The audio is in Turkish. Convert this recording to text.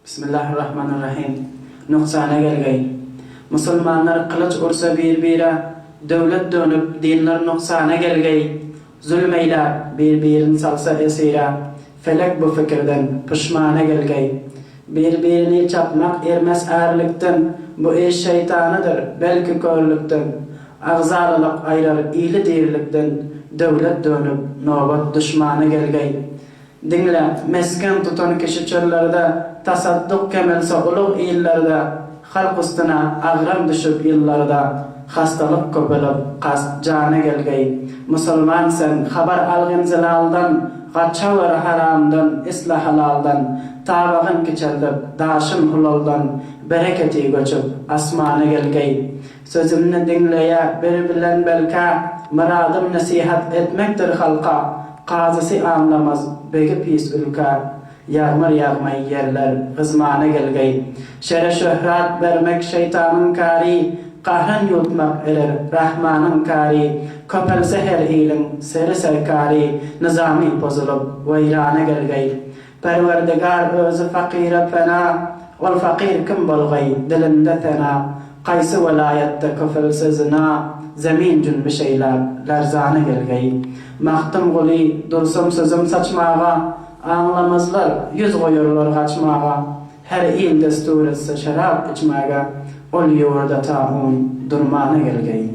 Bismillahirrahmanirrahim. Nuqsana gelgey. Musulmanlar kılıç ursa bir-bire, döwlet dönüp dinler nuqsana gelgey. Zulmeyler bir-birini salsa esira, felek bu fikirden pişmana gelgey. Bir-birini çapmak ermez ağırlıktan, bu iş şeytanıdır, belki körlükten. Ağzalılık ayrar iyili değerlikten, döwlet dönüp nobat düşmana gelgey. Dinle, mesken tutan kişi çöllerde, tasadduk kemelse ulug iyillarda, halk üstüne ağram düşüp yıllarda, hastalık köpülüp kast cana gelgey. Musulman sen, haber algın zilaldan, gaçavar haramdan, islah halaldan, tabağın kiçeldip, daşın hulaldan, bereketi göçüp, asmana gelgey. Sözümni dinleye, bir bilen belka, muradım nasihat etmektir halka, qazısı anlamaz, begi pis ülka, yağmur yağmay yerler, hızmana gelgey. Şere şöhrat vermek şeytanın kari, kahran yutmak erer, rahmanın kari, köpelse her hilin, seri serkari, nizami bozulup, veyrana gelgey. Perverdigar özü fakire fena, ol fakir kim bolgay, dilinde tena, qaysı velayette köpelse zina, zemin cünbü şeyler, lerzana gelgey. Mahtum guli, dursum sözüm saçmağa, anlamazlar, yüz koyurlar kaçmağa. Her il destur etse şarap içmağa, ol yurda taun, durmana gelgey.